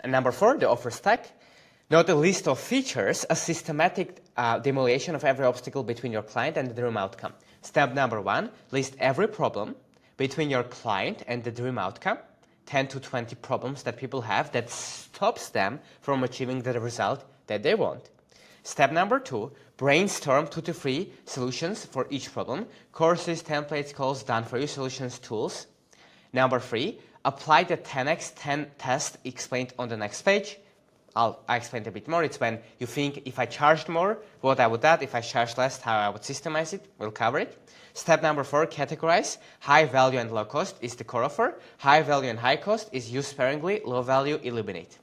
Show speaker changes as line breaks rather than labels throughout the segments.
And number 4, the offer stack. Not a list of features, a systematic demolition of every obstacle between your client and the dream outcome. Step number 1, list every problem between your client and the dream outcome. 10 to 20 problems that people have that stops them from achieving the result that they want. Step number 2, brainstorm 2 to 3 solutions for each problem. Courses, templates, calls, done for you solutions, tools. Number 3, apply the 10x10 test explained on the next page. I'll explain a bit more. It's when you think, if I charged more, what I would add. If I charged less, how I would systemize it. We'll cover it. Step number 4, categorize. High value and low cost is the core offer. High value and high cost is use sparingly. Low value, eliminate.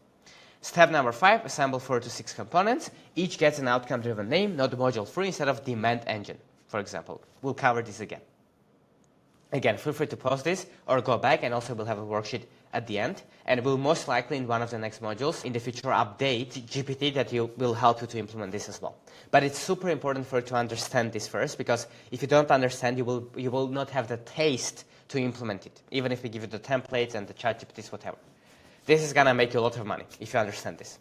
Step number 5, assemble 4 to 6 components. Each gets an outcome-driven name, not module 3 instead of demand engine, for example. We'll cover this again. Again, feel free to pause this or go back, and also we'll have a worksheet at the end. And we'll most likely in one of the next modules in the future update GPT that will help you to implement this as well. But it's super important for you to understand this first, because if you don't understand, you will not have the taste to implement it, even if we give you the templates and the chat GPTs, whatever. This is going to make you a lot of money if you understand this.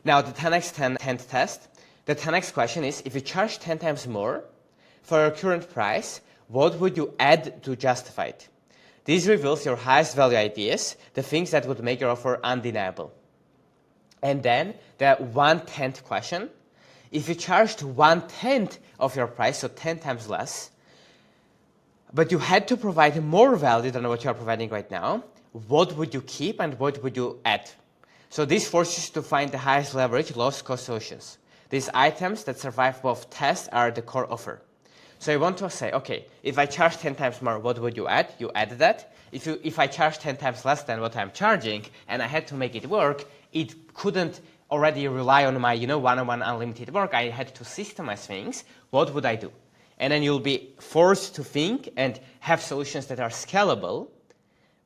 Now, the 10x10 test, the 10x question is, if you charge 10 times more for your current price, what would you add to justify it? This reveals your highest value ideas, the things that would make your offer undeniable. And then the 1/10 question, if you charged 1/10 of your price, so 10 times less, but you had to provide more value than what you are providing right now, what would you keep and what would you add? So this forces you to find the highest leverage, lowest cost solutions. These items that survive both tests are the core offer. So you want to say, okay, if I charge 10 times more, what would you add? You add that. If I charge 10 times less than what I'm charging and I had to make it work, it couldn't already rely on my one-on-one unlimited work. I had to systemize things. What would I do? And then you'll be forced to think and have solutions that are scalable,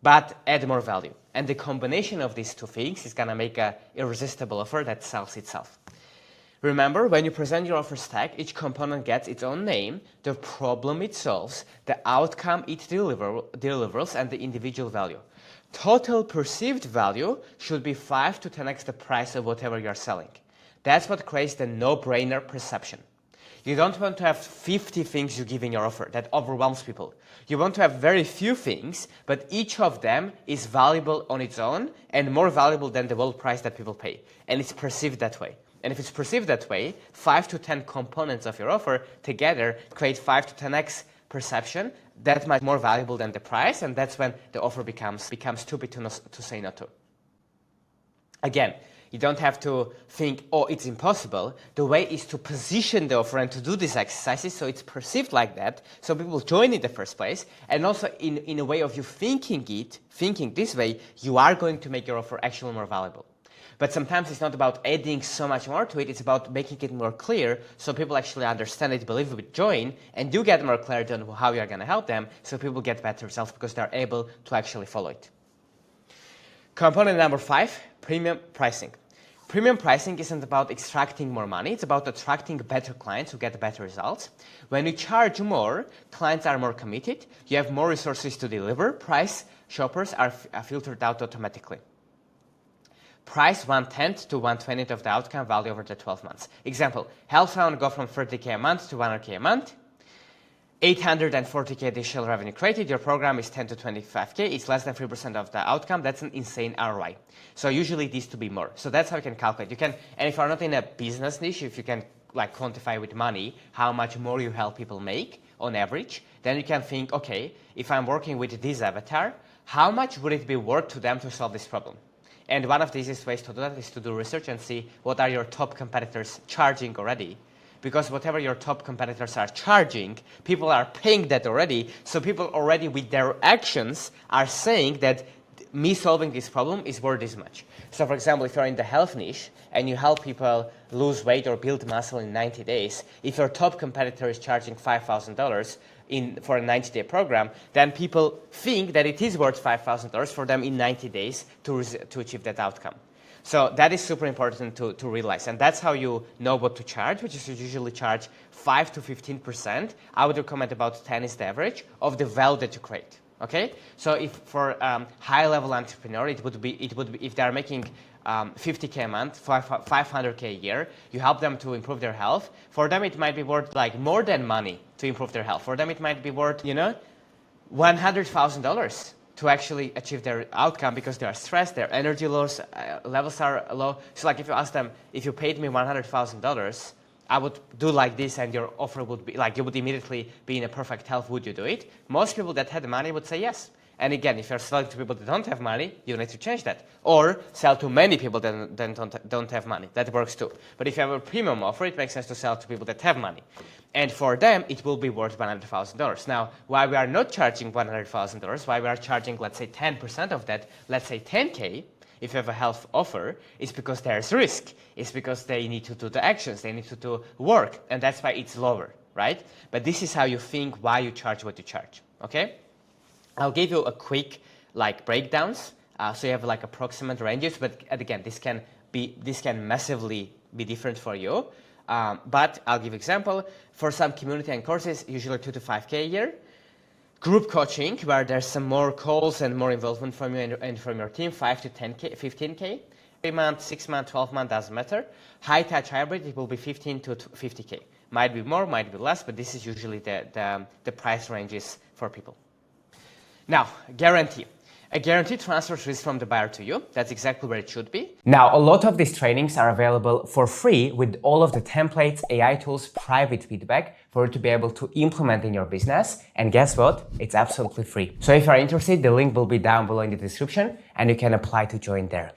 but add more value. And the combination of these two things is going to make an irresistible offer that sells itself. Remember, when you present your offer stack, each component gets its own name, the problem it solves, the outcome it delivers, and the individual value. Total perceived value should be 5 to 10x the price of whatever you're selling. That's what creates the no-brainer perception. You don't want to have 50 things you give in your offer. That overwhelms people. You want to have very few things, but each of them is valuable on its own and more valuable than the world price that people pay. And it's perceived that way. And if it's perceived that way, 5 to 10 components of your offer together create 5 to 10x perception. That much more valuable than the price, and that's when the offer becomes stupid to say no to. Again, you don't have to think, oh, it's impossible. The way is to position the offer and to do these exercises so it's perceived like that, so people join in the first place. And also in a way of you thinking this way, you are going to make your offer actually more valuable. But sometimes it's not about adding so much more to it, it's about making it more clear so people actually understand it, believe it, join, and you get more clarity on how you're going to help them so people get better results because they're able to actually follow it. Component number 5, premium pricing. Premium pricing isn't about extracting more money, it's about attracting better clients who get better results. When you charge more, clients are more committed, you have more resources to deliver, price shoppers are filtered out automatically. Price 1/10 to 1/20 of the outcome value over the 12 months. Example, help someone go from 30K a month to 100K a month. 840K additional revenue created. Your program is 10 to 25K. It's less than 3% of the outcome. That's an insane ROI. So usually these to be more. So that's how you can calculate. You can, and if you're not in a business niche, if you can like quantify with money how much more you help people make on average, then you can think, okay, if I'm working with this avatar, how much would it be worth to them to solve this problem? And one of the easiest ways to do that is to do research and see what are your top competitors charging already. Because whatever your top competitors are charging, people are paying that already. So people already with their actions are saying that me solving this problem is worth this much. So for example, if you're in the health niche and you help people lose weight or build muscle in 90 days, if your top competitor is charging $5,000 for a 90-day program, then people think that it is worth $5,000 for them in 90 days to achieve that outcome. So that is super important to realize. And that's how you know what to charge, which is you usually charge 5 to 15%. I would recommend about 10 is the average of the value that you create. Okay? So if for high-level entrepreneur, it would be if they are making 50K a month, 500K a year. You help them to improve their health. For them, it might be worth like more than money to improve their health. For them, it might be worth, you know, $100,000 to actually achieve their outcome because they are stressed, their energy levels are low. So like if you ask them, if you paid me $100,000, I would do like this and your offer would be like, you would immediately be in a perfect health, would you do it? Most people that had money would say yes. And again, if you're selling to people that don't have money, you need to change that. Or sell to many people that don't have money. That works too. But if you have a premium offer, it makes sense to sell to people that have money. And for them, it will be worth $100,000. Now, why we are not charging $100,000, why we are charging, let's say, 10% of that, let's say 10K, if you have a health offer, is because there's risk. It's because they need to do the actions, they need to do work, and that's why it's lower, right? But this is how you think why you charge what you charge, okay? I'll give you a quick like breakdowns, so you have like approximate ranges, but again, this can massively be different for you. But I'll give example. For some community and courses, usually 2 to 5K a year. Group coaching, where there's some more calls and more involvement from you and from your team, 5 to 10K, 15K. 3 months, 6 months, 12 months, doesn't matter. High touch hybrid, it will be 15 to 50K. Might be more, might be less, but this is usually the price ranges for people. Now, guarantee. A guarantee transfers risk from the buyer to you. That's exactly where it should be. Now, a lot of these trainings are available for free with all of the templates, AI tools, private feedback for you to be able to implement in your business. And guess what? It's absolutely free. So if you're interested, the link will be down below in the description and you can apply to join there.